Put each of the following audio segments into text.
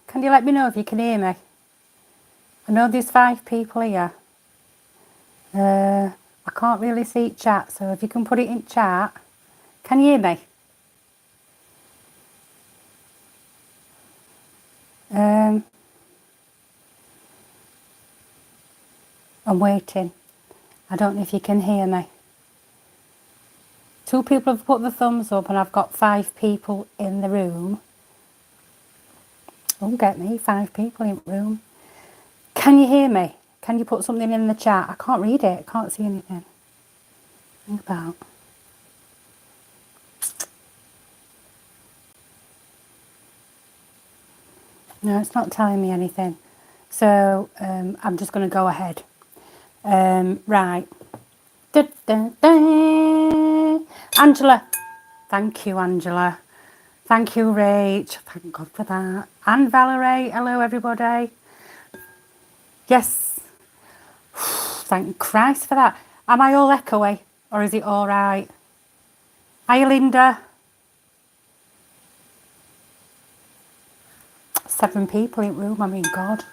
Can you let me know if you can hear me? I know there's 5 people here. I can't really see chat, so if you can put it in chat. Can you hear me? I'm waiting. I don't know if you can hear me. 2 people have put the thumbs up and I've got 5 people in the room. Oh, get me, 5 people in the room. Can you hear me? Can you put something in the chat? I can't read it. I can't see anything. Think about. No, it's not telling me anything. So I'm just going to go ahead. Right. Da, da, da. Angela. Thank you, Angela. Thank you, Rach. Thank God for that. And Valerie. Hello, everybody. Yes. Thank Christ for that. Am I all echoey or is it all right? Hi, Linda. 7 people in the room. I mean, God.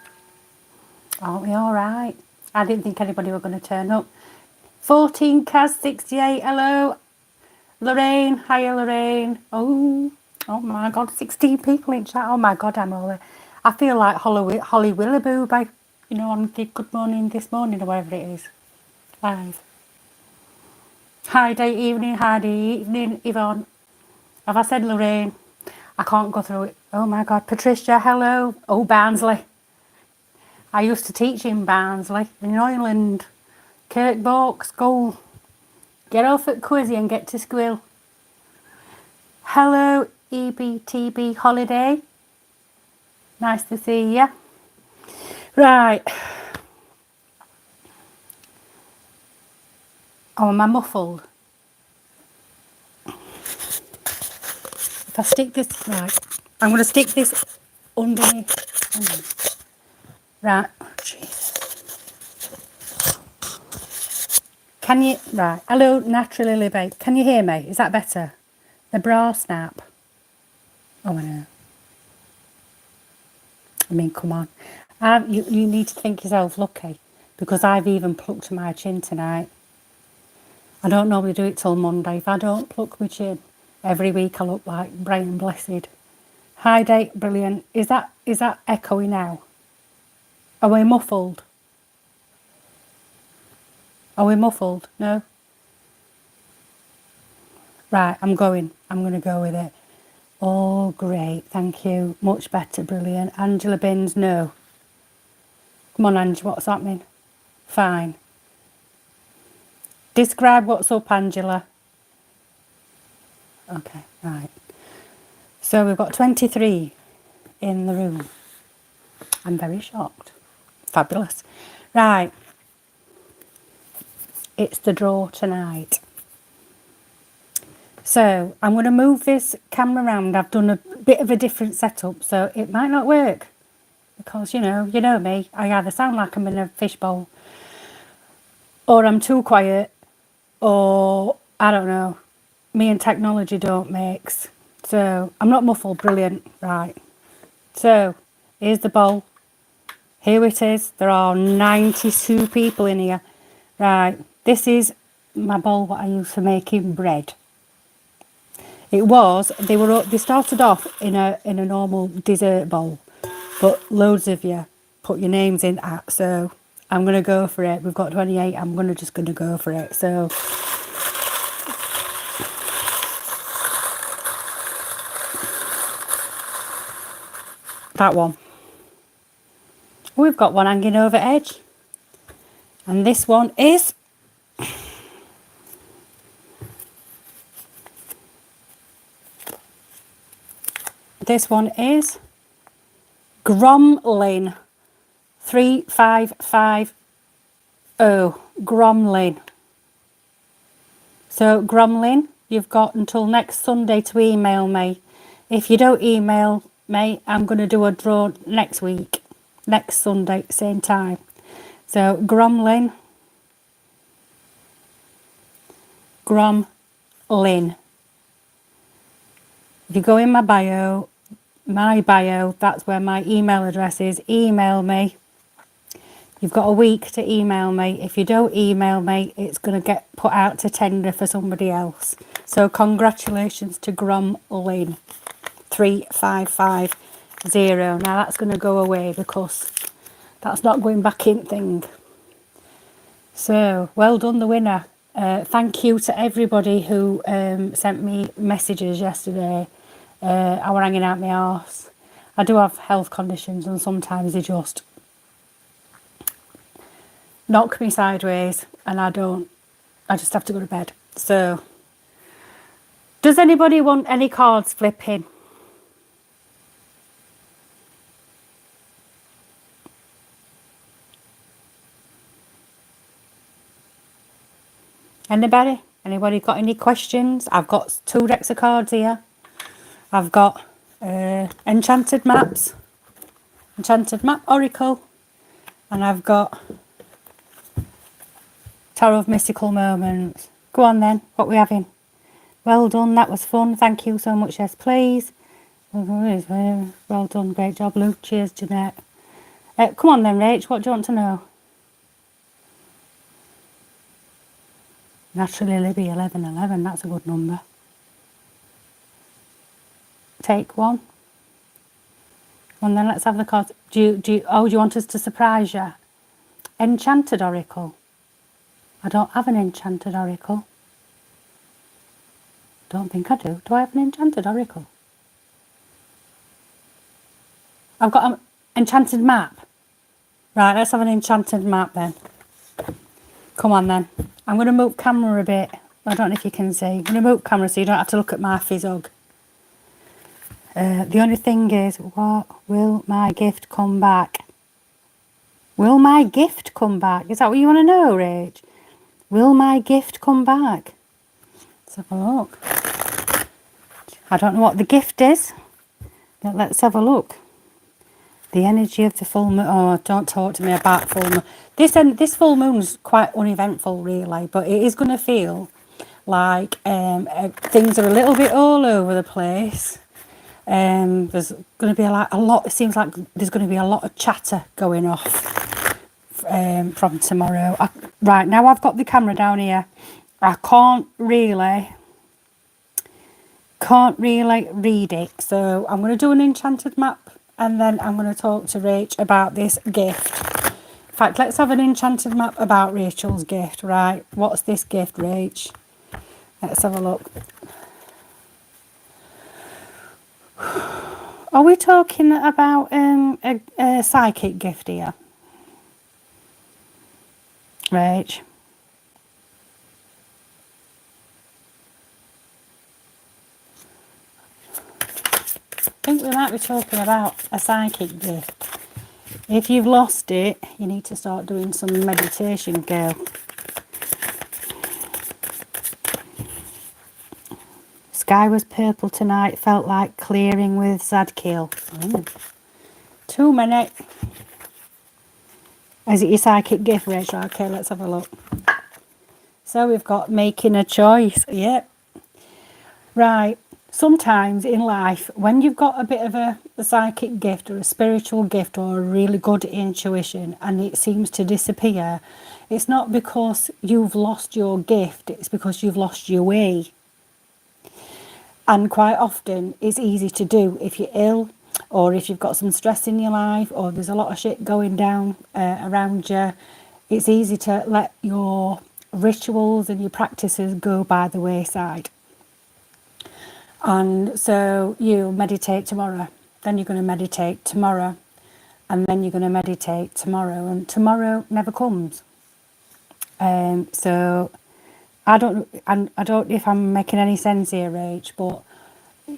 Aren't we all right? I didn't think anybody were going to turn up. 14 Kaz 68. Hello. Lorraine. Hiya, Lorraine. Oh my God. 16 people in chat. Oh my God, I feel like Holly Willoughby by, on the Good Morning This Morning or whatever it is. Live. Hi, day evening. Hi, day evening, Yvonne. Have I said Lorraine? I can't go through it. Oh my God. Patricia, hello. Oh, Barnsley. I used to teach in Barnsley, in Ireland. Kirkbox, go. Get off at Quizzy and get to school. Hello, EBTB Holiday. Nice to see you. Right. Oh, am I muffled? If I stick this, right. I'm going to stick this underneath. Right. Oh, Jesus. Can you, right. Hello, Naturally Libby. Can you hear me? Is that better? The bra snap. Oh, I know. I mean, come on. You need to think yourself lucky because I've even plucked my chin tonight. I don't normally do it till Monday. If I don't pluck my chin, every week I look like Brian Blessed. Hi, Date, brilliant. Is that echoey now? Are we muffled? Are we muffled? No? Right, I'm going to go with it. Oh, great, thank you. Much better, brilliant. Angela Binns, no. Come on, Ange, what's happening? Fine. Describe what's up, Angela. Okay, right. So we've got 23 in the room. I'm very shocked. Fabulous. Right. It's the draw tonight. So I'm going to move this camera around. I've done a bit of a different setup, so it might not work. Because, you know me. I either sound like I'm in a fishbowl, or I'm too quiet, or I don't know. Me and technology don't mix. So I'm not muffled. Brilliant. Right. So here's the bowl. Here it is. There are 92 people in here. Right. This is my bowl what I use for making bread. They started off in a normal dessert bowl, but loads of you put your names in that, so I'm going to go for it. We've got 28. I'm just going to go for it. So that one. We've got one hanging over edge. And this one is Gromlin 3550 Gromlin. So Gromlin, you've got until next Sunday to email me. If you don't email me, I'm going to do a draw next week, next Sunday, same time. So Gromlin. If you go in my bio, my bio. That's where my email address is. Email me. You've got a week to email me. If you don't email me, it's going to get put out to tender for somebody else. So congratulations to Grom Lynn 3550. Now that's going to go away because that's not going back in thing. So well done, the winner. Thank you to everybody who sent me messages yesterday. I was hanging out my arse. I do have health conditions and sometimes they just knock me sideways and I just have to go to bed. So, does anybody want any cards flipping? Anybody? Anybody got any questions? I've got 2 decks of cards here. I've got Enchanted Maps, Enchanted Map Oracle, and I've got Tarot of Mystical Moments. Go on then, what we having? Well done, that was fun. Thank you so much, yes please. Well done, great job Luke. Cheers Jeanette. Come on then Rach, what do you want to know? Naturally Libby 1111, that's a good number. Take one. And then let's have the cards. Do you want us to surprise you? Enchanted Oracle. I don't have an Enchanted Oracle. Don't think I do. Do I have an Enchanted Oracle? I've got an Enchanted Map. Right, let's have an Enchanted Map then. Come on then. I'm going to move camera a bit. I don't know if you can see. I'm going to move camera so you don't have to look at my fizzog. The only thing is, what will my gift come back? Will my gift come back? Is that what you want to know, Rach? Will my gift come back? Let's have a look. I don't know what the gift is, but let's have a look. The energy of the full moon. Oh, don't talk to me about full moon. This full moon's quite uneventful, really, but it is going to feel like things are a little bit all over the place. There's going to be a lot. It seems like there's going to be a lot of chatter going off from tomorrow. Right now, I've got the camera down here. I can't really read it, so I'm going to do an enchanted map. And then I'm going to talk to Rach about this gift. In fact, let's have an enchanted map about Rachel's gift, right? What's this gift, Rach? Let's have a look. Are we talking about a psychic gift here? Rach? I think we might be talking about a psychic gift. If you've lost it, you need to start doing some meditation, girl. Sky was purple tonight, felt like clearing with Zadkiel. 2 minutes. Is it your psychic gift, Rachel? Okay, let's have a look. So we've got making a choice. Yep. Right. Sometimes in life, when you've got a bit of a psychic gift or a spiritual gift or a really good intuition and it seems to disappear, it's not because you've lost your gift, it's because you've lost your way. And quite often it's easy to do if you're ill or if you've got some stress in your life or there's a lot of shit going down around you. It's easy to let your rituals and your practices go by the wayside. And so you meditate tomorrow, then you're going to meditate tomorrow, and then you're going to meditate tomorrow, and tomorrow never comes. So I don't know if I'm making any sense here, Rach, but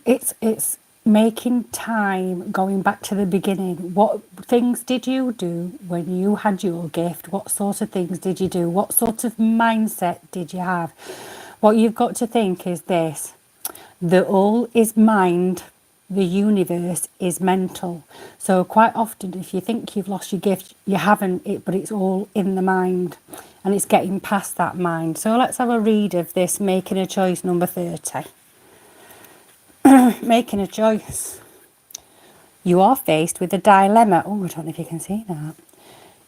it's making time, going back to the beginning. What things did you do when you had your gift? What sort of things did you do? What sort of mindset did you have? What you've got to think is this. The all is mind, the universe is mental. So quite often if you think you've lost your gift, you haven't, but it's all in the mind and it's getting past that mind. So let's have a read of this making a choice number 30. Making a choice. You are faced with a dilemma. Oh, I don't know if you can see that.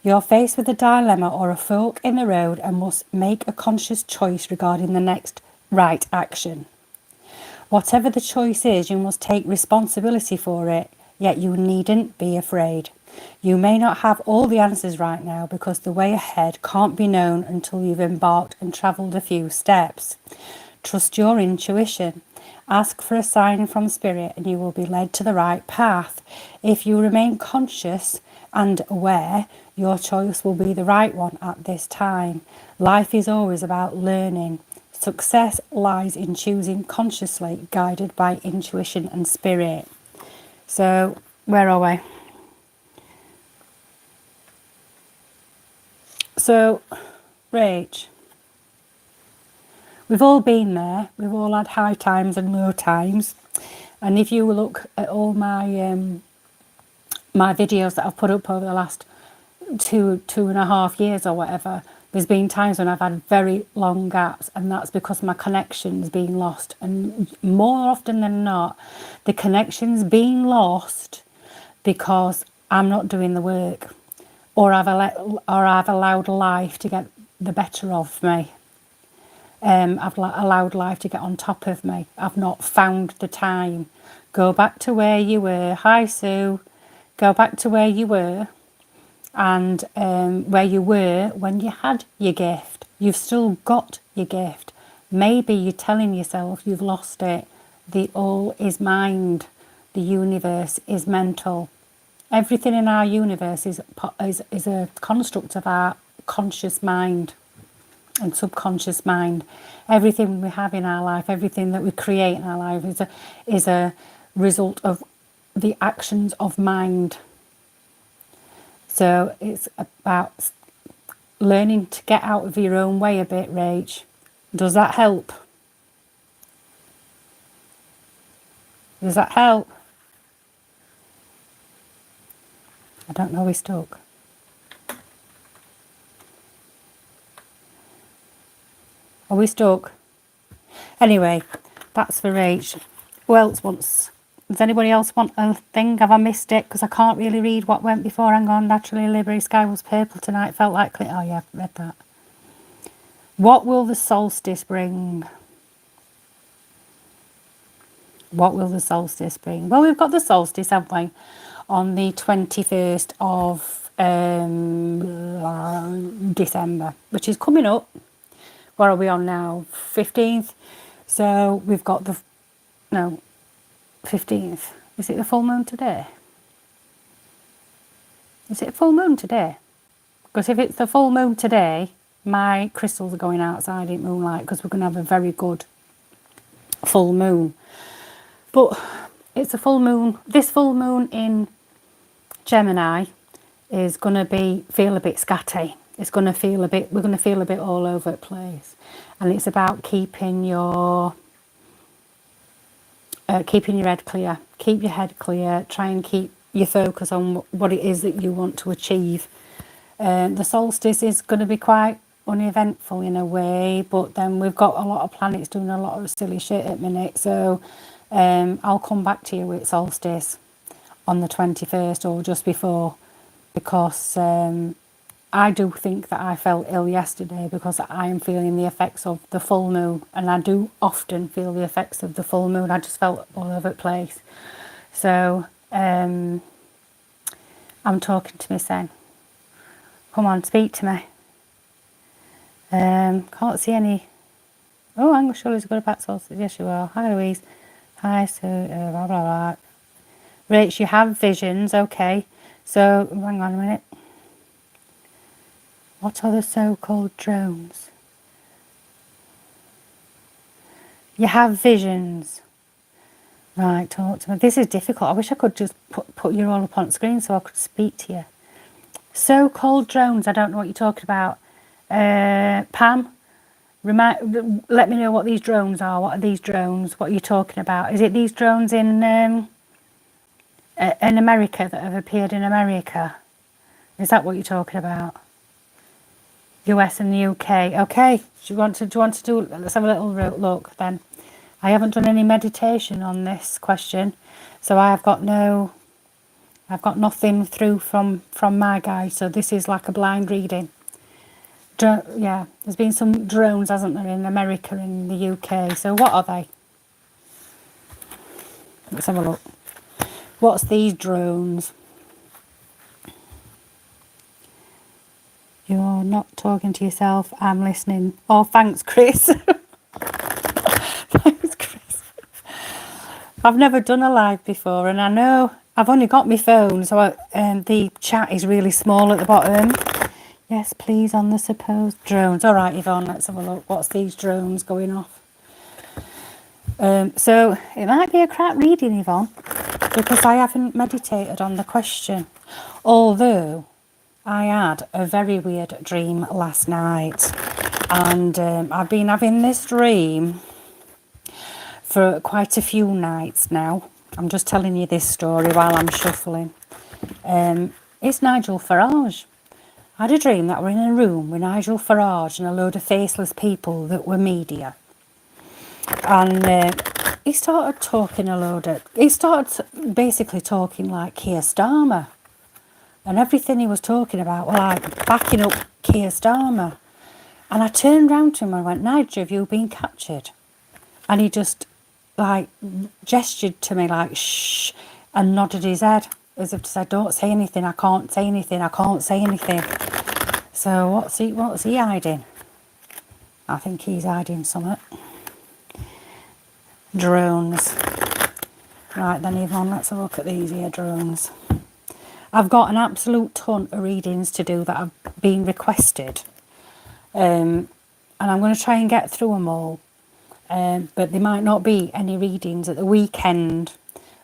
You're faced with a dilemma or a fork in the road and must make a conscious choice regarding the next right action. Whatever the choice is, you must take responsibility for it, yet you needn't be afraid. You may not have all the answers right now because the way ahead can't be known until you've embarked and travelled a few steps. Trust your intuition. Ask for a sign from Spirit and you will be led to the right path. If you remain conscious and aware, your choice will be the right one at this time. Life is always about learning. Success lies in choosing consciously, guided by intuition and spirit. So, where are we? So, Rach, we've all been there. We've all had high times and low times. And if you look at all my my videos that I've put up over the last 2.5 years or whatever, there's been times when I've had very long gaps, and that's because my connection's been lost. And more often than not, the connection's been lost because I'm not doing the work, or I've allowed life to get the better of me. I've allowed life to get on top of me. I've not found the time. Go back to where you were. Hi, Sue. Go back to where you were, and where you were when you had your gift. You've still got your gift. Maybe you're telling yourself you've lost it. The all is mind. The universe is mental. Everything in our universe is a construct of our conscious mind and subconscious mind. Everything we have in our life, everything that we create in our life is a result of the actions of mind. So it's about learning to get out of your own way a bit, Rach. Does that help? Does that help? I don't know, we're stuck. Are we stuck? Anyway, that's for Rach. Who else wants... Does anybody else want a thing? Have I missed it? Because I can't really read what went before. Hang on. Naturally, Liberty Sky was purple tonight. Felt like... Oh, yeah, I've read that. What will the solstice bring? What will the solstice bring? Well, we've got the solstice, haven't we? On the 21st of December, which is coming up. What are we on now? 15th. So we've got the... No, 15th. Is it the full moon today? Is it a full moon today? Because if it's the full moon today, my crystals are going outside in moonlight because we're going to have a very good full moon. But it's a full moon. This full moon in Gemini is going to feel a bit scatty. It's going to feel a bit... We're going to feel a bit all over the place. And it's about keeping your head clear. Keep your head clear. Try and keep your focus on what it is that you want to achieve. The solstice is going to be quite uneventful in a way, but then we've got a lot of planets doing a lot of silly shit at the minute. So I'll come back to you with solstice on the 21st or just before, because I do think that I felt ill yesterday because I am feeling the effects of the full moon, and I do often feel the effects of the full moon. I just felt all over the place. So I'm talking to Miss N. Come on, speak to me. Can't see any... Oh, hang on, Shirley's got a back solstice. Yes, you are. Hi, Louise. Hi, Sue. Blah, blah, blah. Rich, you have visions. Okay. So, hang on a minute. What are the so-called drones? You have visions. Right, talk to me. This is difficult. I wish I could just put you all up on screen so I could speak to you. So-called drones. I don't know what you're talking about. Pam, let me know what these drones are. What are these drones? What are you talking about? Is it these drones in America that have appeared in America? Is that what you're talking about? US and the UK. Okay. Do you want to do? Let's have a little look then. I haven't done any meditation on this question, so I have got no I've got nothing through from my guy, so this is like a blind reading. Yeah, there's been some drones, hasn't there, in America and the UK. So what are they? Let's have a look. What's these drones? You're not talking to yourself. I'm listening. Oh, thanks, Chris. Thanks, Chris. I've never done a live before, and I know I've only got my phone, so the chat is really small at the bottom. Yes, please, on the supposed drones. All right, Yvonne, let's have a look. What's these drones going off? So it might be a crap reading, Yvonne, because I haven't meditated on the question. Although I had a very weird dream last night, and I've been having this dream for quite a few nights now. I'm just telling you this story while I'm shuffling. It's Nigel Farage. I had a dream that we're in a room with Nigel Farage and a load of faceless people that were media. And he started talking he started basically talking like Keir Starmer. And everything he was talking about were like backing up Keir Starmer. And I turned round to him and I went, Nigel, have you been captured? And he just like gestured to me like, shh, and nodded his head as if to say, don't say anything, I can't say anything, I can't say anything. So what's he hiding? I think he's hiding something. Drones. Right then, Yvonne, let's have a look at these here drones. I've got an absolute ton of readings to do that have been requested. And I'm going to try and get through them all. But there might not be any readings at the weekend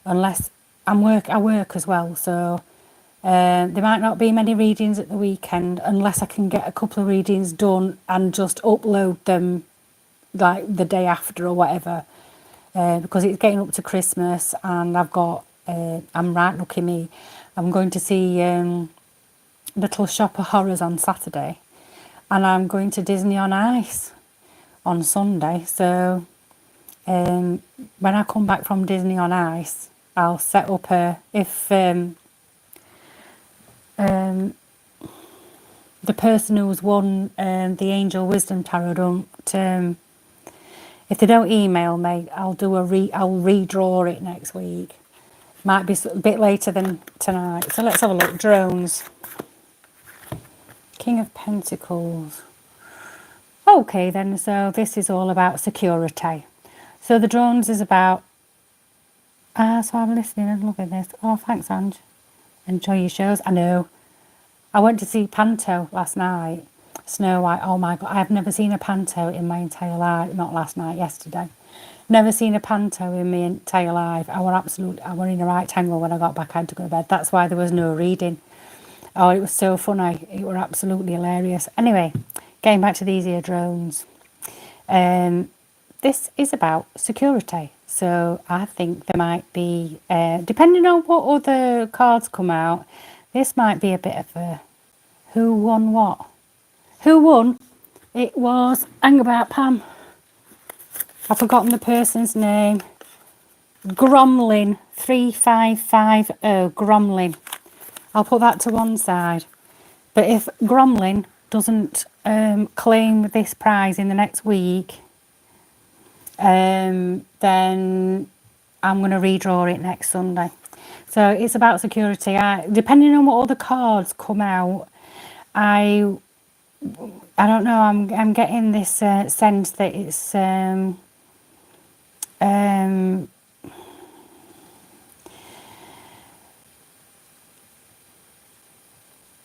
unless I work as well. So there might not be many readings at the weekend unless I can get a couple of readings done and just upload them like the day after or whatever. Because it's getting up to Christmas and I've got, I'm right lucky me, I'm going to see Little Shop of Horrors on Saturday and I'm going to Disney on Ice on Sunday. So when I come back from Disney on Ice, I'll set up if the person who's won the Angel Wisdom Tarot don't, if they don't email me, I'll redraw it next week. Might be a bit later than tonight. So let's have a look. Drones. King of Pentacles. Okay then, so this is all about security. So the drones is about... so I'm listening and loving this. Oh, thanks, Ange. Enjoy your shows. I know. I went to see Panto last night. Snow White. Oh my God. I've never seen a Panto in my entire life. Not last night, yesterday. Never seen a Panto in my entire life. I were in the right tangle when I got back. I had to go to bed. That's why there was no reading. Oh, it was so funny. It were absolutely hilarious. Anyway, getting back to these here drones. This is about security. So I think there might be, depending on what other cards come out, this might be a bit of a who won what. Who won? It was, hang about Pam. I've forgotten the person's name. Gromlin, 3550, Gromlin. I'll put that to one side. But if Gromlin doesn't claim this prize in the next week, then I'm going to redraw it next Sunday. So it's about security. Depending on what other cards come out, I don't know. I'm getting this sense that it's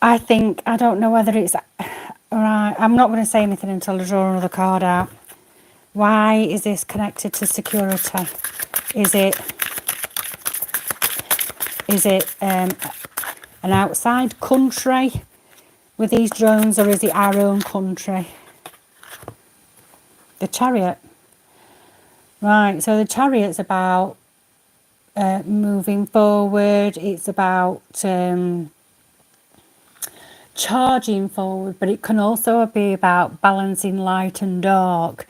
I think, I don't know whether it's right. I'm not going to say anything until I draw another card out. Why is this connected to security? Is it an outside country with these drones, or is it our own country? The Chariot. Right, so the Chariot's about moving forward. It's about charging forward, but it can also be about balancing light and dark.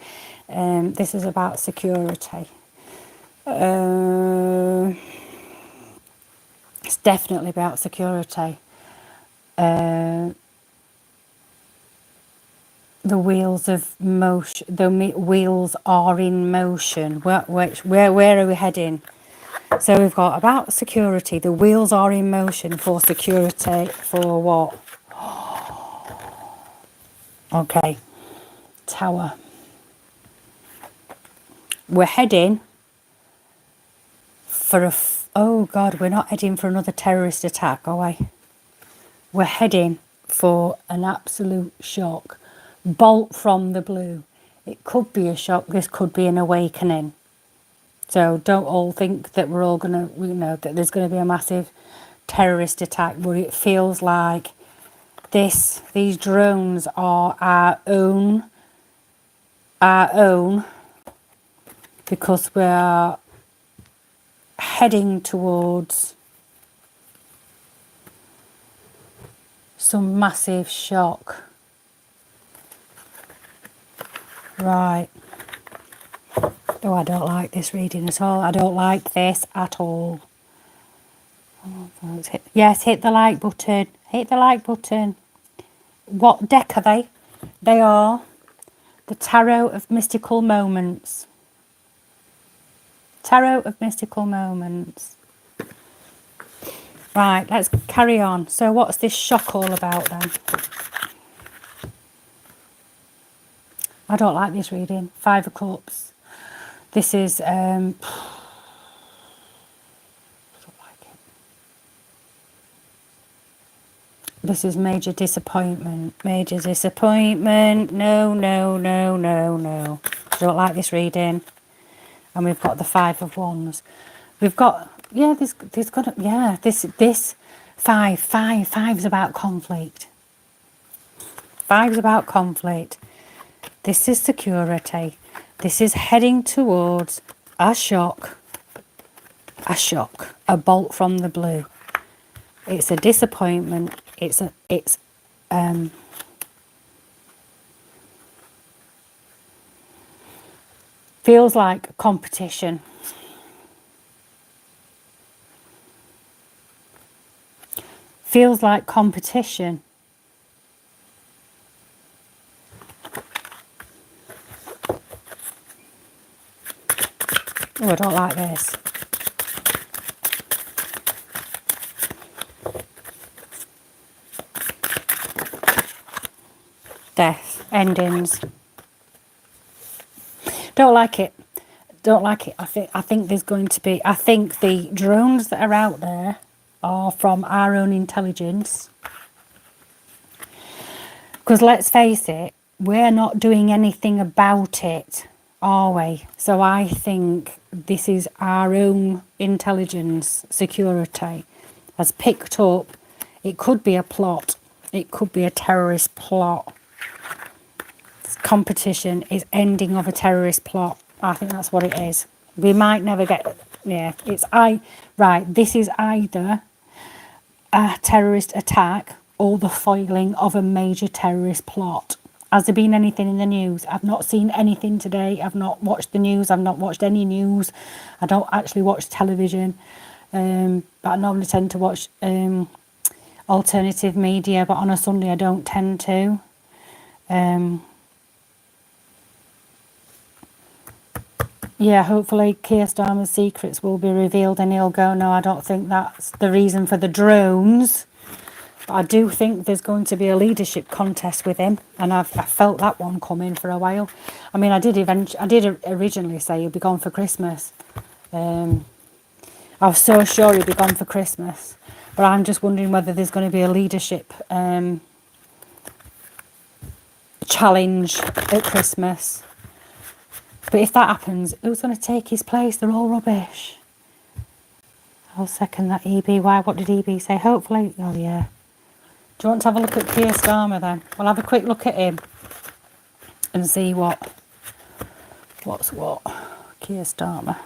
This is about security. It's definitely about security. The wheels of motion, wheels are in motion. Where are we heading? So we've got about security. The wheels are in motion for security. For what? Okay. Tower. We're heading for oh God, we're not heading for another terrorist attack, are we? We're heading for an absolute shock. Bolt from the blue. It could be a shock. This could be an awakening. So don't all think that we're all going to, that there's going to be a massive terrorist attack, but it feels like these drones are our own, because we're heading towards some massive shock. Right. Oh, I don't like this reading at all. I don't like this at all. Yes, hit the like button. Hit the like button. What deck are they? They are the Tarot of Mystical Moments. Tarot of Mystical Moments. Right, let's carry on. So what's this shock all about then? I don't like this reading. Five of Cups. This is... I don't like it. This is major disappointment. Major disappointment. No, no, no, no, no. I don't like this reading. And we've got the Five of Wands. We've got... Yeah, there's got... Yeah, this... Five's about conflict. Five's about conflict. This is security. This is heading towards a shock. A shock. A bolt from the blue. It's a disappointment. Feels like competition. Feels like competition. Oh, I don't like this. Death. Endings. Don't like it. Don't like it. I think there's going to be... I think the drones that are out there are from our own intelligence. Because let's face it, we're not doing anything about it, are we? So I think this is our own intelligence, security, has picked up. It could be a plot. It could be a terrorist plot. This competition is ending of a terrorist plot. I think that's what it is. We might never get... Yeah, right, this is either a terrorist attack or the foiling of a major terrorist plot. Has there been anything in the news? I've not seen anything today. I've not watched the news. I've not watched any news. I don't actually watch television. But I normally tend to watch alternative media. But on a Sunday, I don't tend to. Yeah, hopefully Keir Starmer's secrets will be revealed and he'll go, no, I don't think that's the reason for the drones. But I do think there's going to be a leadership contest with him. And I felt that one coming for a while. I mean, I did originally say he'd be gone for Christmas. I was so sure he'd be gone for Christmas. But I'm just wondering whether there's going to be a leadership challenge at Christmas. But if that happens, who's going to take his place? They're all rubbish. I'll second that, EB. Why? What did EB say? Hopefully... Oh, yeah. Do you want to have a look at Keir Starmer, then? We'll have a quick look at him and see what's what. Keir Starmer.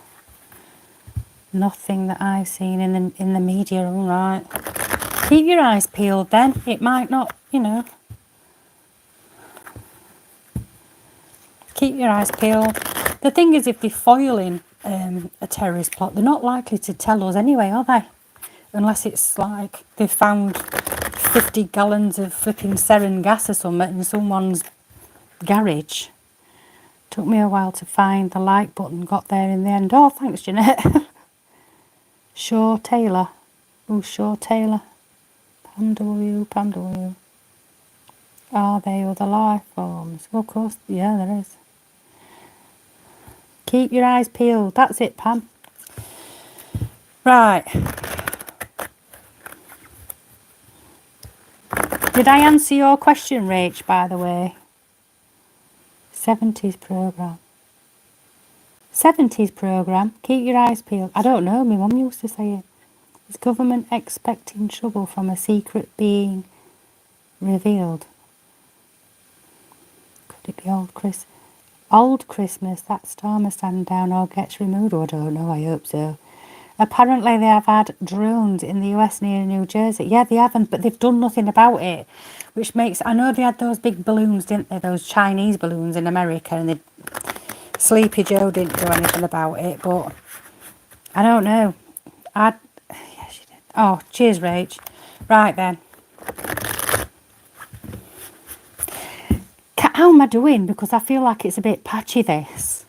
Nothing that I've seen in the media. All right. Keep your eyes peeled, then. It might not, Keep your eyes peeled. The thing is, if they're foiling a terrorist plot, they're not likely to tell us anyway, are they? unless it's like they've found 50 gallons of flipping sarin gas or something in someone's garage. Took me a while to find the like button, got there in the end. Oh, thanks, Jeanette. Shaw Taylor. Oh, Shaw Taylor. Pam W, Pam W. Are they other life forms? Well, of course, yeah, there is. Keep your eyes peeled. That's it, Pam. Right. Did I answer your question, Rach, by the way? 70s programme. 70s programme. Keep your eyes peeled. I don't know. My mum used to say it. Is government expecting trouble from a secret being revealed? Could it be Old Christmas, that storm has stand down or gets removed? Oh, I don't know. I hope so. Apparently they have had drones in the US near New Jersey. Yeah, they haven't, but they've done nothing about it, which makes... I know they had those big balloons, didn't they? Those Chinese balloons in America, and Sleepy Joe didn't do anything about it, but I don't know. Yeah, she did. Oh, cheers, Rach. Right then. How am I doing? Because I feel like it's a bit patchy, this.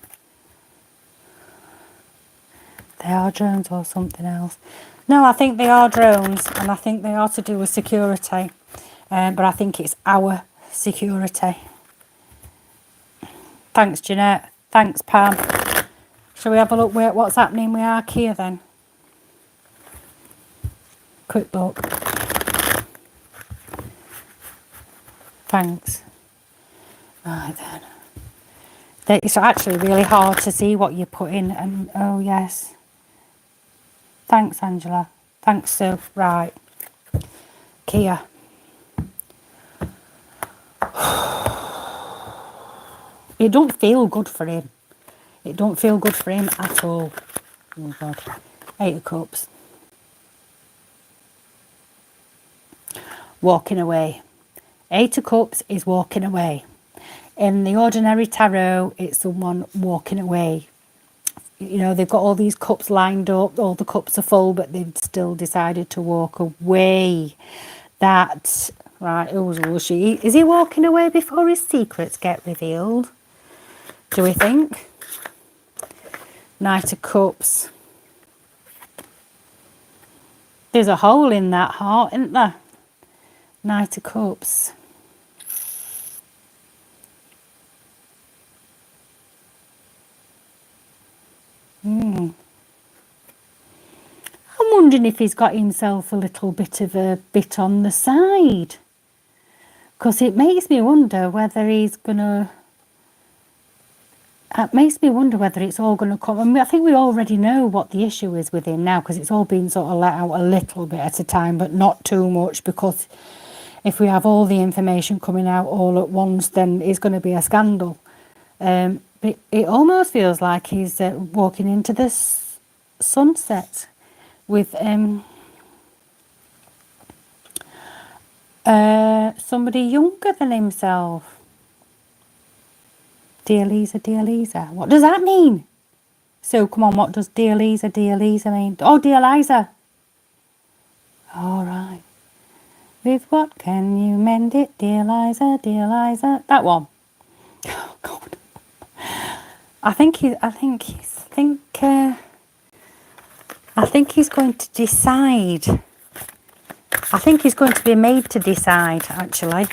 They are drones or something else. No, I think they are drones, and I think they are to do with security. But I think it's our security. Thanks, Jeanette. Thanks, Pam. Shall we have a look at what's happening with Archaea then? Quick look. Thanks. Right then. It's actually really hard to see what you put in, and oh yes. Thanks, Angela. Thanks, Sue. Right. Kia. It don't feel good for him. It don't feel good for him at all. Oh God. 8 of Cups. Walking away. 8 of Cups is walking away. In the ordinary tarot, it's someone walking away. You know, they've got all these cups lined up, all the cups are full, but they've still decided to walk away. That, right, who's she? Is he walking away before his secrets get revealed? Do we think? Knight of Cups. There's a hole in that heart, isn't there? Knight of Cups. I'm wondering if he's got himself a little bit of a bit on the side. Because it makes me wonder whether he's going to... It makes me wonder whether it's all going to come... I mean, I think we already know what the issue is with him now, because it's all been sort of let out a little bit at a time, but not too much, because if we have all the information coming out all at once, then it's going to be a scandal. But it almost feels like he's walking into this sunset with somebody younger than himself. Dear Lisa, dear Lisa. What does that mean? So, come on, what does dear Lisa mean? Oh, dear Liza. All right. With what can you mend it, dear Liza, dear Liza? That one. Oh, God. I think he's going to decide. I think he's going to be made to decide, actually.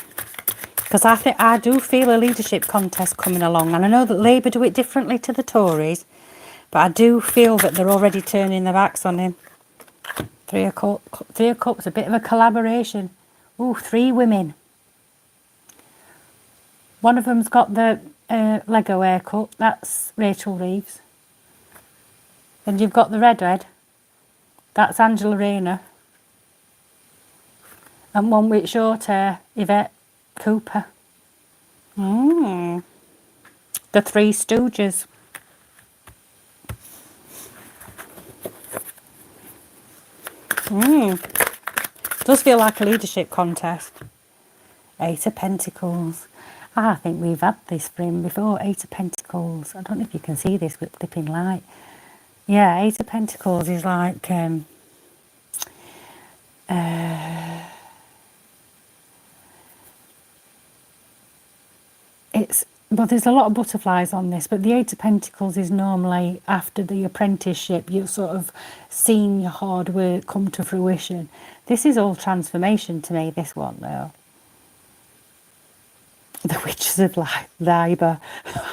Because I do feel a leadership contest coming along. And I know that Labour do it differently to the Tories. But I do feel that they're already turning their backs on him. 3 of Cups, a bit of a collaboration. Ooh, 3 women. One of them's got the Lego haircut. That's Rachel Reeves. Then you've got the redhead. That's Angela Rayner. And one with short hair, Yvette Cooper. The 3 Stooges. Does feel like a leadership contest. 8 of Pentacles. I think we've had this for him before. 8 of Pentacles. I don't know if you can see this with flipping light. Yeah, 8 of Pentacles is like It's, well, there's a lot of butterflies on this, but the Eight of Pentacles is normally after the apprenticeship, you've sort of seen your hard work come to fruition. This is all transformation to me, this one, though. The Witches of Liber.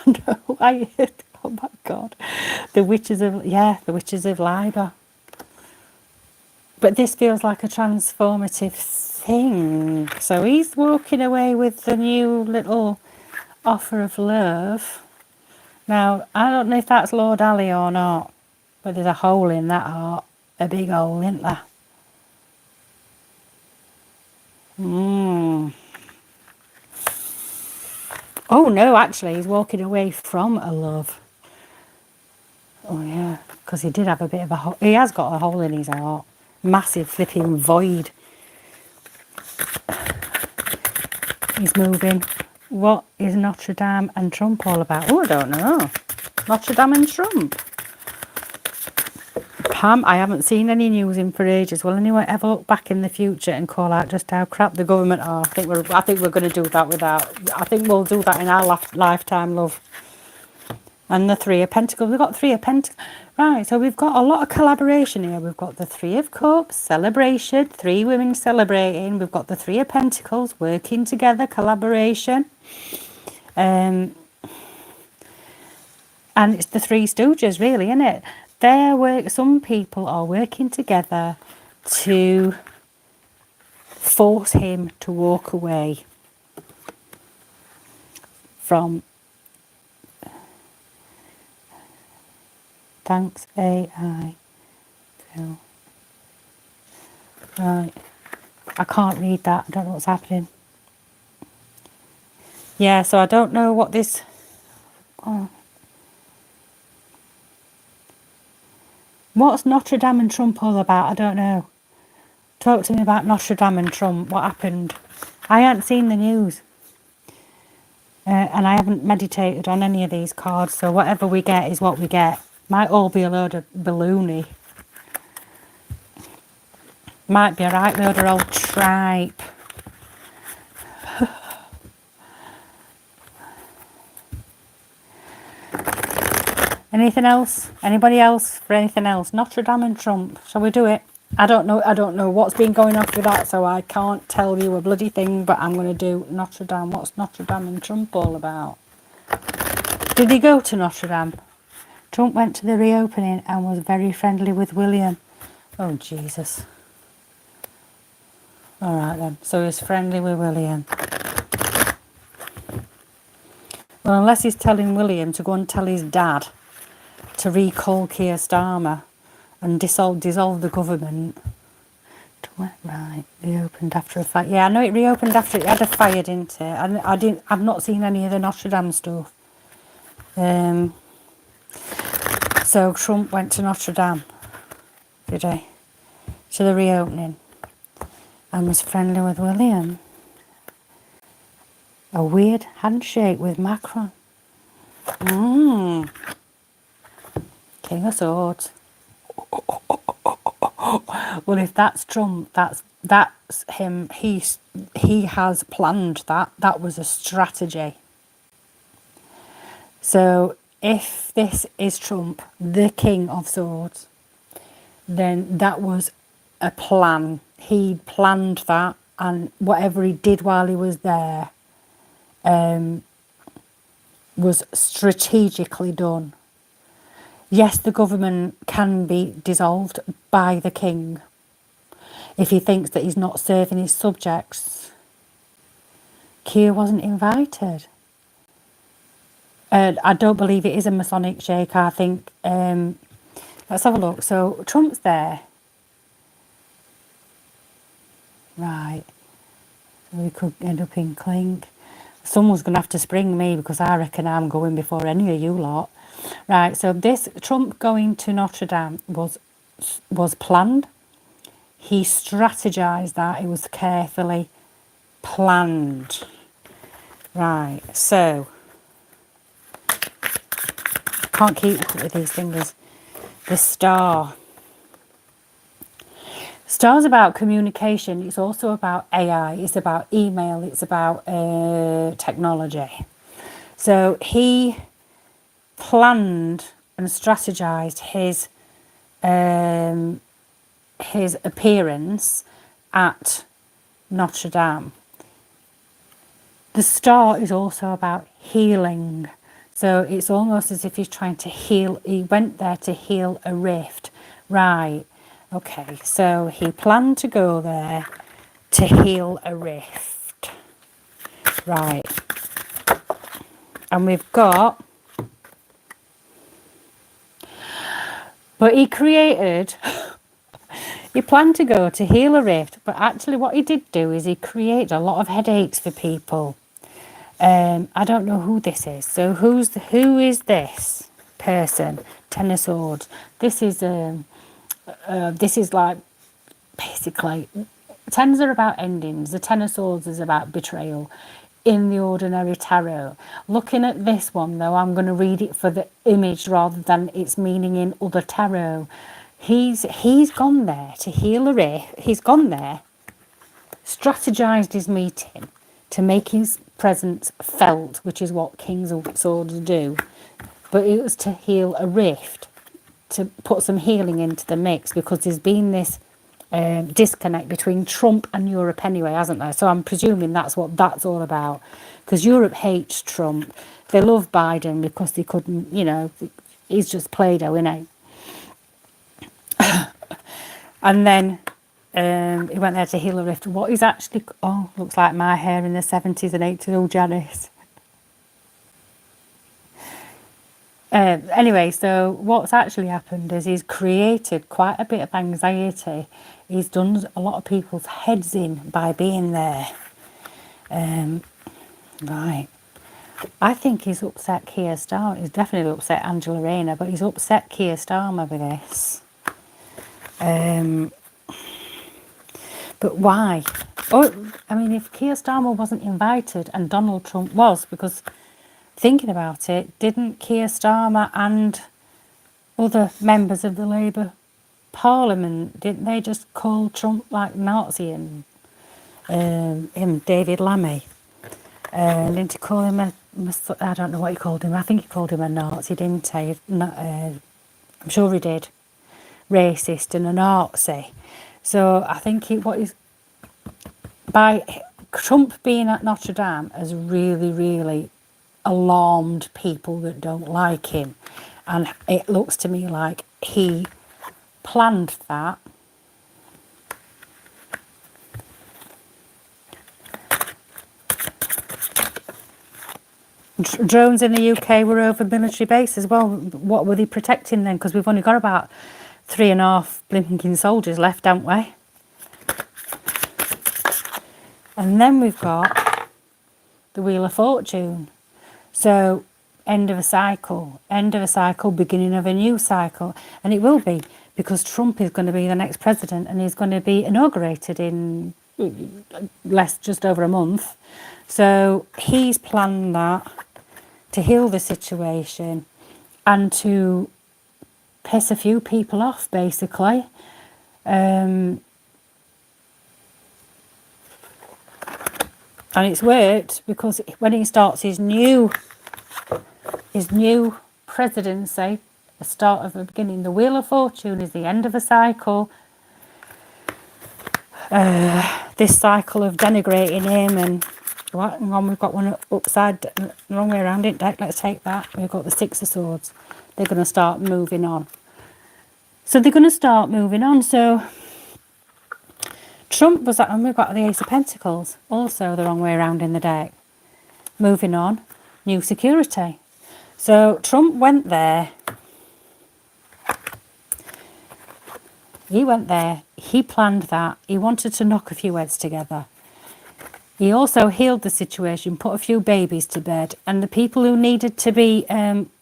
No, oh my God. The Witches of, yeah, the Witches of Liber. But this feels like a transformative thing. So he's walking away with the new little offer of love. Now, I don't know if that's Lord Ali or not, but there's a hole in that heart. A big hole, isn't there? Oh no, actually, he's walking away from a love. Oh yeah, because he did have a bit of a hole. He has got a hole in his heart. Massive flipping void. He's moving. What is Notre Dame and Trump all about? Oh, I don't know. Notre Dame and Trump. Pam, I haven't seen any news in for ages. Will anyone ever look back in the future and call out just how crap the government are? I think we're going to do that without. I think we'll do that in our lifetime, love. And the Three of Pentacles. We've got Three of Pentacles. Right, so we've got a lot of collaboration here. We've got the Three of Cups, celebration, three women celebrating. We've got the Three of Pentacles, working together, collaboration. And it's the Three Stooges, really, isn't it? Some people are working together to force him to walk away from. Thanks, AI. Phil. Right. I can't read that. I don't know what's happening. Yeah, so I don't know what this... Oh. What's Notre Dame and Trump all about? I don't know. Talk to me about Notre Dame and Trump. What happened? I hadn't seen the news. And I haven't meditated on any of these cards, so whatever we get is what we get. Might all be a load of baloney. Might be a right load of old tripe. Anything else? Anybody else for anything else? Notre Dame and Trump. Shall we do it? I don't know what's been going on with that, so I can't tell you a bloody thing, but I'm going to do Notre Dame. What's Notre Dame and Trump all about? Did he go to Notre Dame? Trump went to the reopening and was very friendly with William. Oh, Jesus. All right, then. So he's friendly with William. Well, unless he's telling William to go and tell his dad to recall Keir Starmer and dissolve the government. Right, reopened after a fire. Yeah, I know it reopened after it had a fire, didn't it? I've not seen any of the Notre Dame stuff. So Trump went to Notre Dame, did he? To the reopening, and was friendly with William. A weird handshake with Macron. King of Swords. Well, if that's Trump, that's him. He has planned that. That was a strategy. So if this is Trump, the King of Swords, then that was a plan. He planned that, and whatever he did while he was there was strategically done. Yes, the government can be dissolved by the king if he thinks that he's not serving his subjects. Keir wasn't invited. I don't believe it is a Masonic shake. I think, let's have a look. So Trump's there. Right. So we could end up in clink. Someone's going to have to spring me because I reckon I'm going before any of you lot. Right, so this Trump going to Notre Dame was planned. He strategized that. It was carefully planned. Right, so can't keep with these fingers. The Star. Star's about communication. It's also about AI. It's about email. It's about technology. So he planned and strategized his appearance at Notre Dame. The star is also about healing. So it's almost as if he's trying to heal. He went there to heal a rift. Right. Okay. So he planned to go there to heal a rift. Right. And we've got... But he created... He planned to go to heal a rift, but actually what he did do is he created a lot of headaches for people. I don't know who this is. So who is this person? Ten of Swords. This is like basically, tens are about endings. The Ten of Swords is about betrayal in the ordinary tarot. Looking at this one though, I'm going to read it for the image rather than its meaning in other tarot. He's gone there to heal a rift. He's gone there, strategized his meeting to make his presence felt, which is what Kings of Swords do. But it was to heal a rift, to put some healing into the mix, because there's been this disconnect between Trump and Europe anyway, hasn't there? So I'm presuming that's what that's all about. Because Europe hates Trump. They love Biden because they couldn't, he's just Play-Doh, innit? And then he went there to heal a rift. What is actually... Oh, looks like my hair in the 70s and 80s. Oh, Janice. Anyway, so what's actually happened is he's created quite a bit of anxiety. He's done a lot of people's heads in by being there. Right. I think he's upset Keir Starmer. He's definitely upset Angela Rayner, but he's upset Keir Starmer with this. But why? Oh, I mean, if Keir Starmer wasn't invited and Donald Trump was, because thinking about it, didn't Keir Starmer and other members of the Labour Parliament, didn't they just call Trump like Nazi and him, David Lammy? Didn't he call him I don't know what he called him. I think he called him a Nazi, didn't he? I'm sure he did. Racist and a Nazi. So I think by Trump being at Notre Dame has really, really alarmed people that don't like him. And it looks to me like he planned that. Drones in the UK were over military base as well. What were they protecting then? Because we've only got about 3.5 blinking soldiers left, haven't we? And then we've got the Wheel of Fortune. So end of a cycle, beginning of a new cycle. And it will be, because Trump is going to be the next president and he's going to be inaugurated in just over a month. So he's planned that to heal the situation and to piss a few people off, basically. And it's worked, because when he starts his new presidency, the start of the beginning, the Wheel of Fortune is the end of a cycle. This cycle of denigrating him and what? Hang on, we've got one upside, the wrong way around it. Let's take that. We've got the Six of Swords. They're going to start moving on. So Trump was and we've got the Ace of Pentacles, also the wrong way around in the deck. Moving on, new security. So Trump went there. He went there. He planned that. He wanted to knock a few heads together. He also healed the situation, put a few babies to bed, and the people who needed to be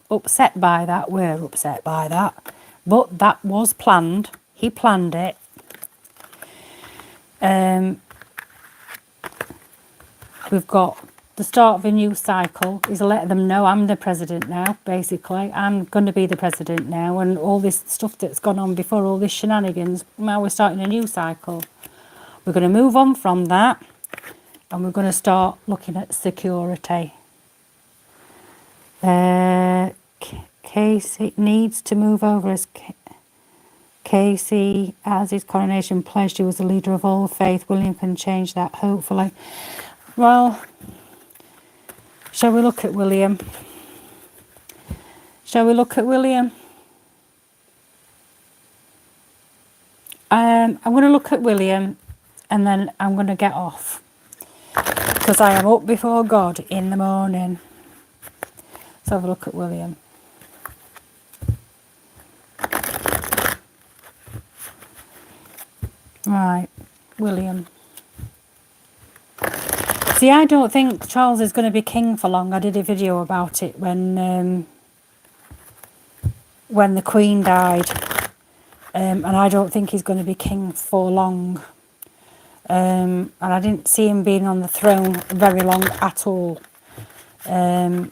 upset by that were upset by that. But that was planned. He planned it. We've got the start of a new cycle. He's letting them know I'm the president now, basically. I'm going to be the president now. And all this stuff that's gone on before, all this shenanigans, now we're starting a new cycle. We're going to move on from that. And we're going to start looking at security. Casey needs to move over as Casey, as his coronation pledged he was the leader of all faith. William can change that, hopefully. Well, shall we look at William? Shall we look at William? I'm going to look at William and then I'm going to get off. Because I am up before God in the morning. Let's have a look at William. Right, William. See, I don't think Charles is going to be king for long. I did a video about it when the Queen died. And I don't think he's going to be king for long. And I didn't see him being on the throne very long at all. And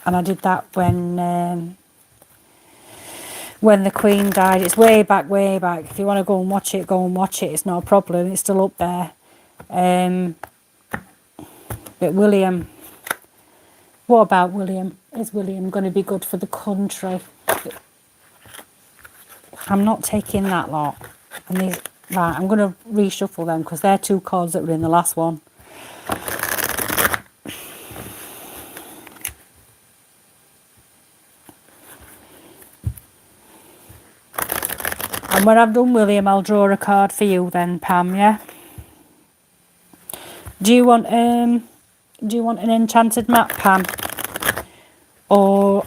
I did that when the Queen died. It's way back. If you want to go and watch it, go and watch it. It's not a problem. It's still up there. But William, what about William? Is William going to be good for the country? I'm not taking that lot. And these, right, I'm going to reshuffle them because they're two cards that were in the last one. And when I've done William, I'll draw a card for you then, Pam, yeah? Do you want an enchanted map, Pam? Or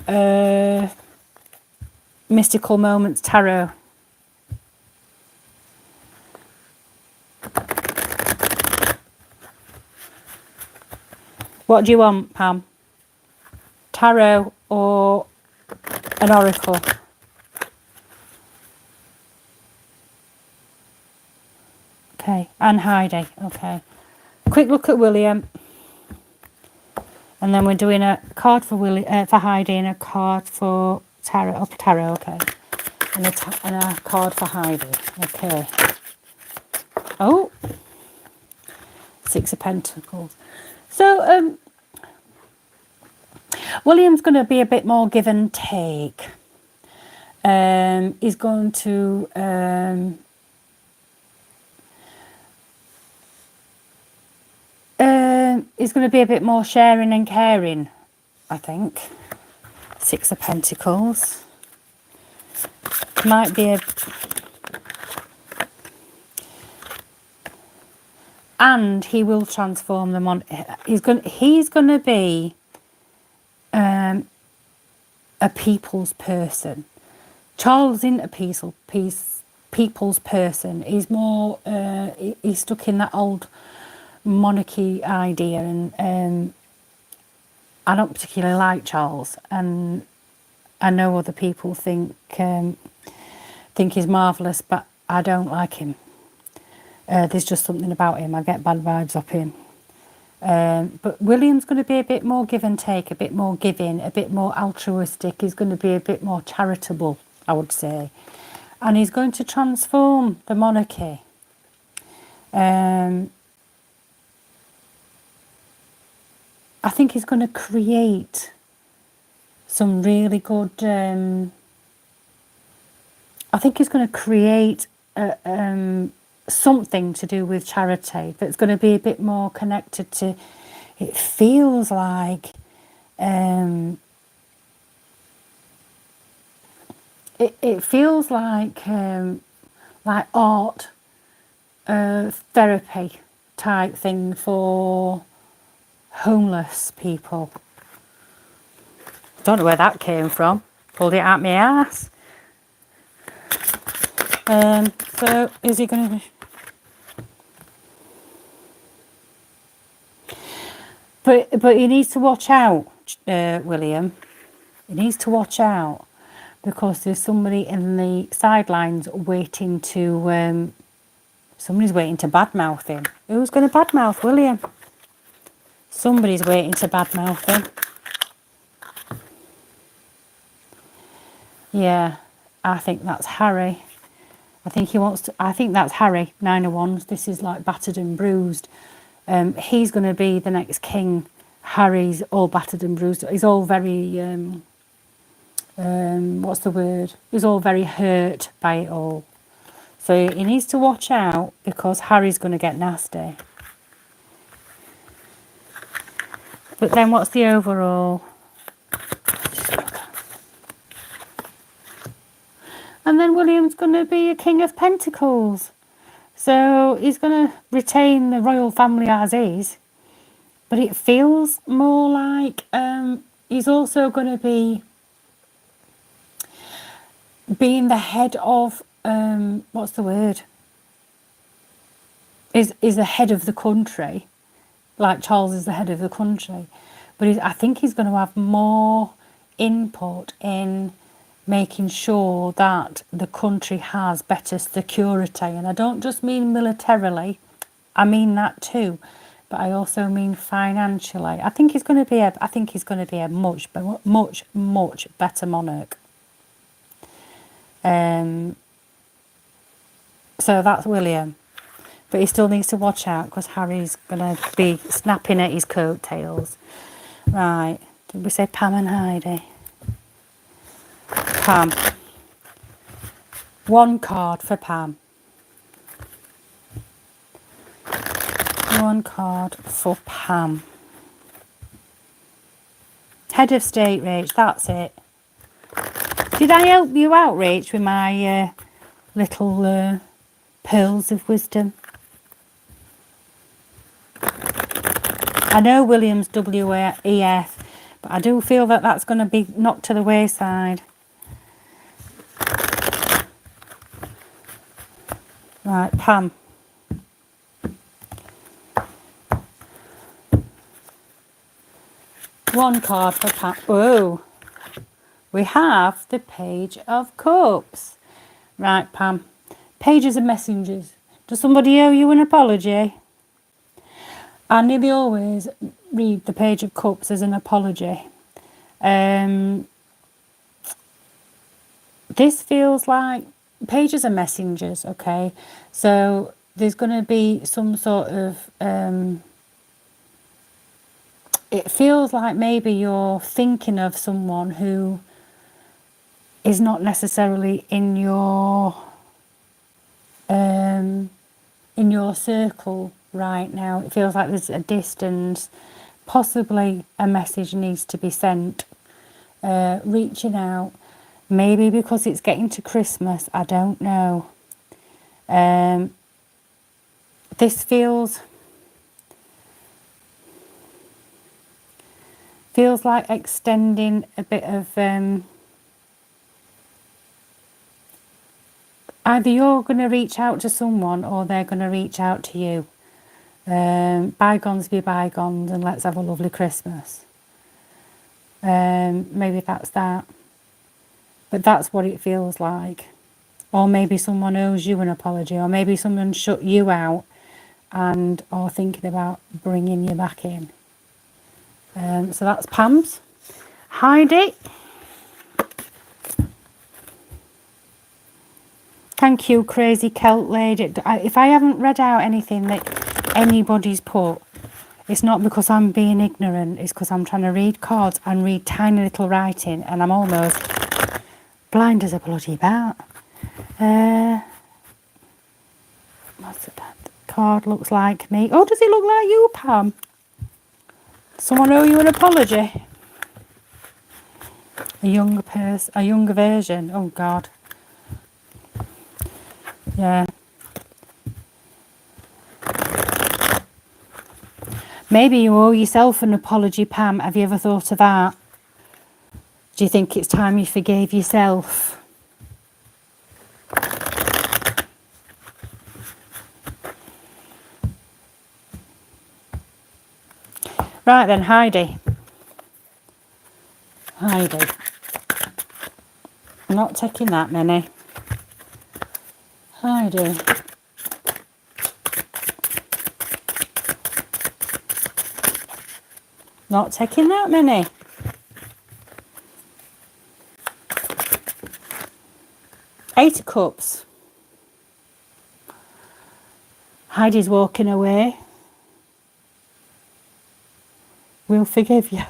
Mystical Moments Tarot? What do you want, Pam? Tarot or an oracle? Okay, and Heidi. Okay. Quick look at William. And then we're doing a card for for Heidi and a card for Tarot. Oh, Tarot, okay. And a card for Heidi. Okay. Oh. Six of Pentacles. So, William's going to be a bit more give and take. He's going to... he's going to be a bit more sharing and caring, I think. Six of Pentacles. Might be a... And he will transform them on... He's going to be a people's person. Charles isn't a people's person. He's more... he's stuck in that old monarchy idea, and I don't particularly like Charles, and I know other people think he's marvellous, but I don't like him. There's just something about him. I get bad vibes off him. But William's going to be a bit more give and take, a bit more giving, a bit more altruistic. He's going to be a bit more charitable, I would say. And he's going to transform the monarchy. I think he's going to create some really good... I think he's going to create something to do with charity that's going to be a bit more connected to... It feels like... it feels like art therapy type thing for homeless people. Don't know where that came from. Pulled it out my ass. So is he going to... But he needs to watch out, William. He needs to watch out because there's somebody in the sidelines waiting to... somebody's waiting to badmouth him. Who's going to badmouth William? Somebody's waiting to badmouth him. Yeah, I think that's Harry. I think he wants to. I think that's Harry. 9 of Wands. This is like battered and bruised. He's going to be the next king. Harry's all battered and bruised. He's all very. What's the word? He's all very hurt by it all. So he needs to watch out because Harry's going to get nasty. But then what's the overall? And then William's going to be a King of Pentacles. So he's going to retain the royal family as is. But it feels more like he's also going to be being the head of, what's the word? Is the head of the country. Like Charles is the head of the country. But I think he's going to have more input in making sure that the country has better security. And I don't just mean militarily, I mean that too, but I also mean financially. I think he's going to be a much better monarch. So that's William, but he still needs to watch out because Harry's going to be snapping at his coattails. Right, did we say Pam and Heidi? Pam. One card for Pam. One card for Pam. Head of state, Rach, that's it. Did I help you out, Rach, with my little pearls of wisdom? I know William's WEF, but I do feel that that's going to be knocked to the wayside. Right, Pam. One card for Pam. Whoa. We have the Page of Cups. Right, Pam. Pages of messengers. Does somebody owe you an apology? I nearly always read the Page of Cups as an apology. This feels like pages of messengers, okay? So there's going to be some sort of... it feels like maybe you're thinking of someone who is not necessarily in your circle right now. It feels like there's a distance. Possibly a message needs to be sent. Reaching out. Maybe because it's getting to Christmas. I don't know. This feels like extending a bit of... either you're going to reach out to someone or they're going to reach out to you. Bygones be bygones and let's have a lovely Christmas. Maybe that's that. But that's what it feels like. Or maybe someone owes you an apology. Or maybe someone shut you out and are thinking about bringing you back in. So that's Pam's. Heidi. Thank you, Crazy Celt Lady. If I haven't read out anything that anybody's put, it's not because I'm being ignorant. It's because I'm trying to read cards and read tiny little writing. And I'm almost blind as a bloody bat. What's that card looks like me? Oh, does it look like you, Pam? Someone owe you an apology? A younger version. Oh, God. Yeah. Maybe you owe yourself an apology, Pam. Have you ever thought of that? Do you think it's time you forgave yourself? Right then, Heidi. Heidi. I'm not taking that many. Heidi. Not taking that many. Eight of Cups. Heidi's walking away. We'll forgive you.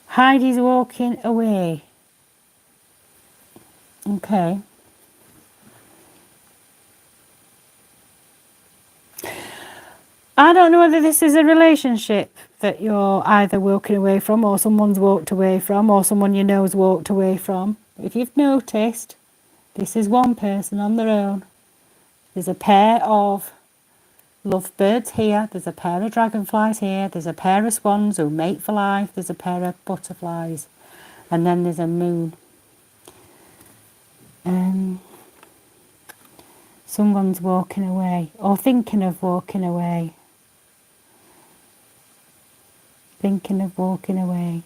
Heidi's walking away. Okay. I don't know whether this is a relationship that you're either walking away from, or someone's walked away from, or someone you know's walked away from. If you've noticed, this is one person on their own. There's a pair of lovebirds here. There's a pair of dragonflies here. There's a pair of swans who mate for life. There's a pair of butterflies. And then there's a moon. Someone's walking away, or thinking of walking away. Thinking of walking away.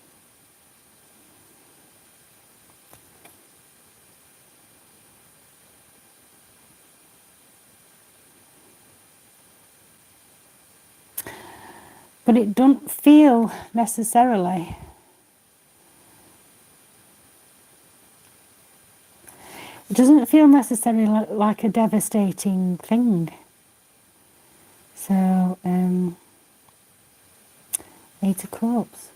But it doesn't feel necessarily. It doesn't feel necessarily like a devastating thing. So, Eight of Cups.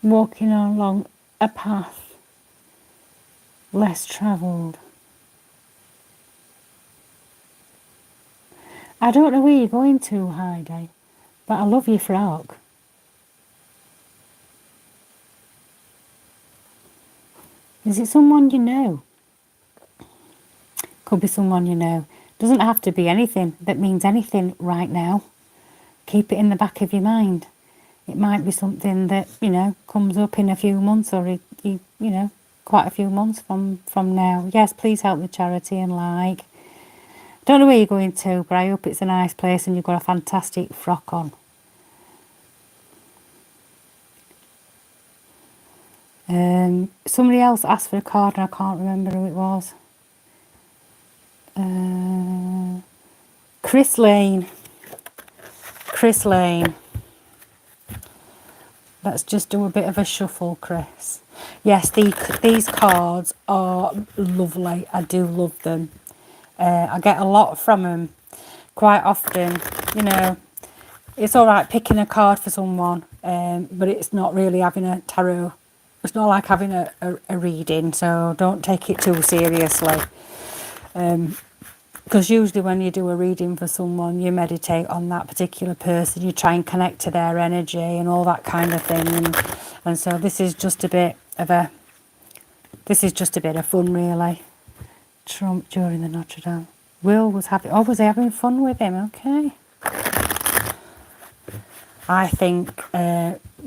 Walking along a path less travelled. I don't know where you're going to, Heidi, but I love your frock. Is it someone you know? Could be someone you know. Doesn't have to be anything that means anything right now. Keep it in the back of your mind. It might be something that, comes up in a few months, or, quite a few months from now. Yes, please help the charity and like. Don't know where you're going to, but I hope it's a nice place and you've got a fantastic frock on. Somebody else asked for a card and I can't remember who it was. Chris Lane. Chris Lane. Let's just do a bit of a shuffle, Chris. Yes, these cards are lovely. I do love them. I get a lot from them quite often. It's all right picking a card for someone, but it's not really having a tarot. It's not like having a reading, so don't take it too seriously. Because usually when you do a reading for someone, you meditate on that particular person, you try and connect to their energy and all that kind of thing. And so this is just a bit of fun, really. Trump during the Notre Dame. Will was happy. Oh, was he having fun with him? Okay. I think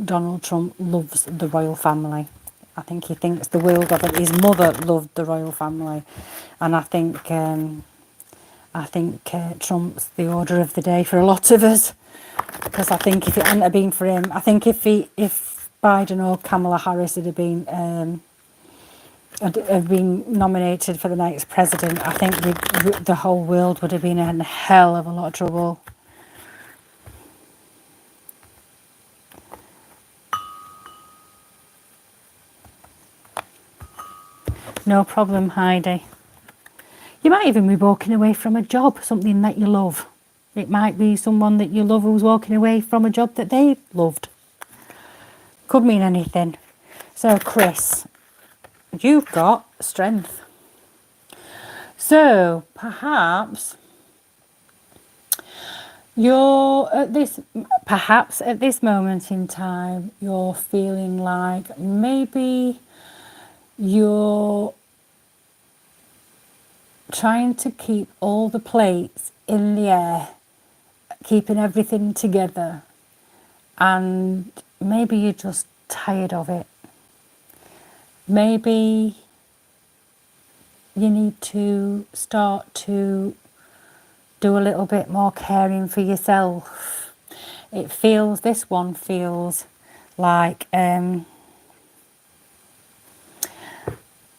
Donald Trump loves the royal family. I think he thinks the world of it. His mother loved the royal family, and I think Trump's the order of the day for a lot of us. Because I think if it hadn't have been for him, I think if Biden or Kamala Harris had been nominated for the next president, I think the whole world would have been in a hell of a lot of trouble. No problem, Heidi. You might even be walking away from a job, something that you love. It might be someone that you love who's walking away from a job that they loved. Could mean anything. So, Chris, you've got strength. So, perhaps at this moment in time, you're feeling like maybe you're trying to keep all the plates in the air, keeping everything together, and maybe you're just tired of it. Maybe you need to start to do a little bit more caring for yourself. This one feels like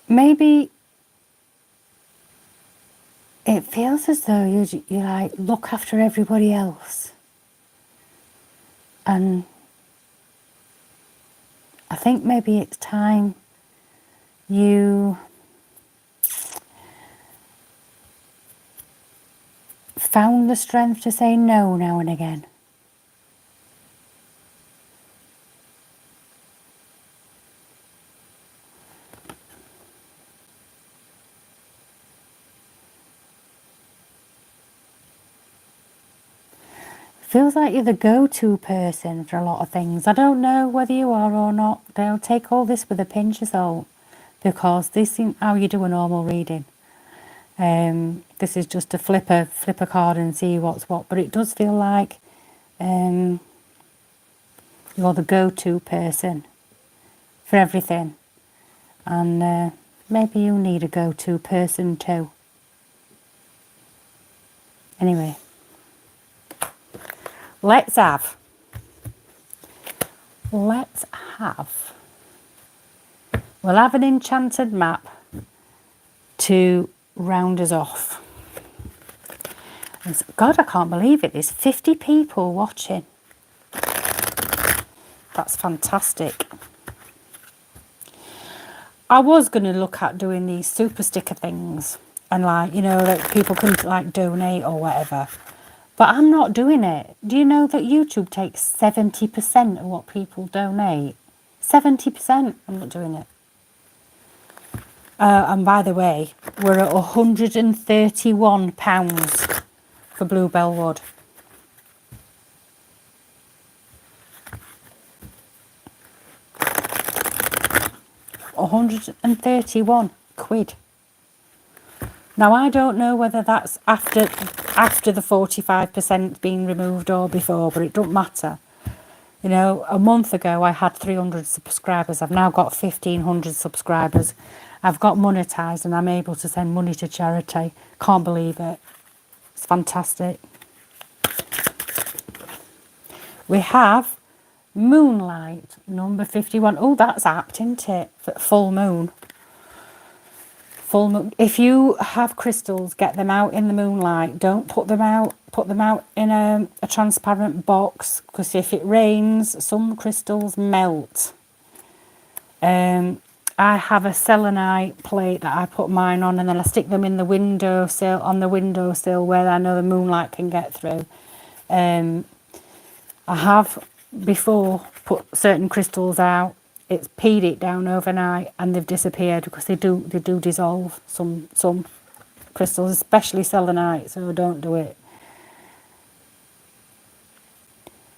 maybe it feels as though you like look after everybody else. And I think maybe it's time you found the strength to say no now and again. Feels like you're the go-to person for a lot of things. I don't know whether you are or not. They'll take all this with a pinch of salt, because this isn't how you do a normal reading. This is just to flip a card and see what's what. But it does feel like you're the go-to person for everything. And maybe you need a go-to person too. Anyway. Let's have we'll have an enchanted map to round us off. God, I can't believe it. There's 50 people watching. That's fantastic. I was going to look at doing these super sticker things and that people can donate or whatever. But I'm not doing it. Do you know that YouTube takes 70% of what people donate? 70%. I'm not doing it. And by the way, we're at £131 for Bluebell Wood. £131. Now, I don't know whether that's after the 45% being removed or before, but it doesn't matter. You know, a month ago I had 300 subscribers. I've now got 1,500 subscribers. I've got monetised and I'm able to send money to charity. Can't believe it. It's fantastic. We have Moonlight, number 51. Oh, that's apt, isn't it? Full moon. Full moon. If you have crystals, get them out in the moonlight. Don't put them out. Put them out in a transparent box, because if it rains, some crystals melt. I have a selenite plate that I put mine on, and then I stick them in the windowsill, where I know the moonlight can get through. I have before put certain crystals out. It's peed it down overnight and they've disappeared, because they do dissolve, some crystals, especially selenite, so don't do it.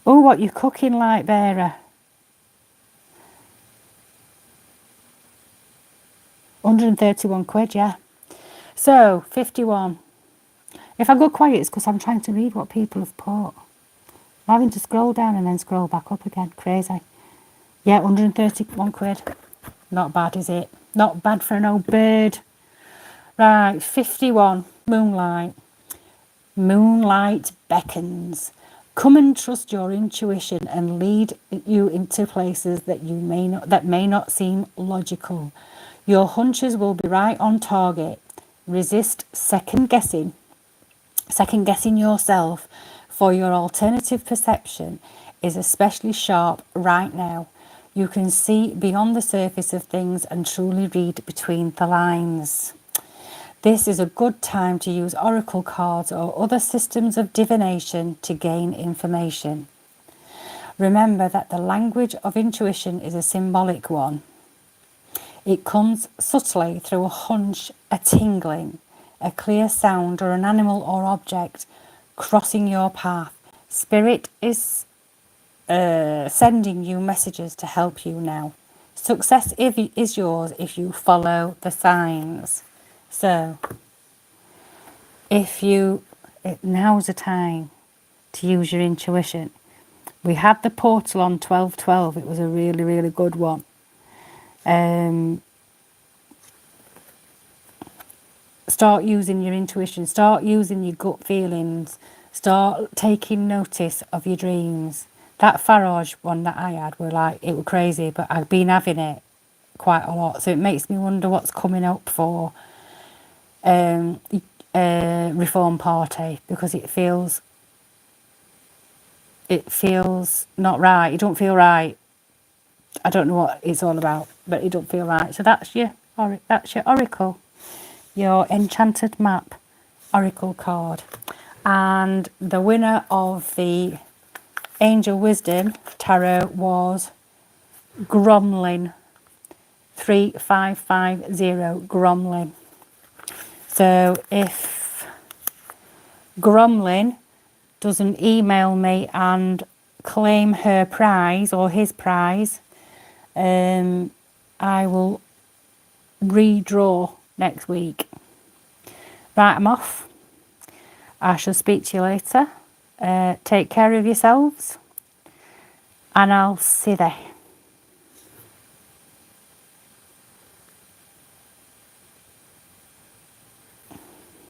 Oh, what you cooking, light bearer? £131, yeah. So 51. If I go quiet, it's because I'm trying to read what people have put. I'm having to scroll down and then scroll back up again. Crazy. Yeah, £131. Not bad, is it? Not bad for an old bird. Right, 51. Moonlight. Moonlight beckons. Come and trust your intuition and lead you into places that may not seem logical. Your hunches will be right on target. Resist second guessing yourself, for your alternative perception is especially sharp right now. You can see beyond the surface of things and truly read between the lines. This is a good time to use oracle cards or other systems of divination to gain information. Remember that the language of intuition is a symbolic one. It comes subtly through a hunch, a tingling, a clear sound, or an animal or object crossing your path. Spirit is sending you messages to help you now. Success is yours if you follow the signs. So, now's the time to use your intuition. We had the portal on 12/12. It was a really, really good one. Start using your intuition. Start using your gut feelings. Start taking notice of your dreams. That Farage one that I had it was crazy, but I've been having it quite a lot. So it makes me wonder what's coming up for. Reform Party, because it feels not right. It don't feel right. I don't know what it's all about, but it don't feel right. So that's your oracle, your enchanted map oracle card. And the winner of the Angel Wisdom Tarot was Gromlin, 3550 Gromlin. So if Gromlin doesn't email me and claim her prize or his prize, I will redraw next week. Right, I'm off. I shall speak to you later. Take care of yourselves, and I'll see you there.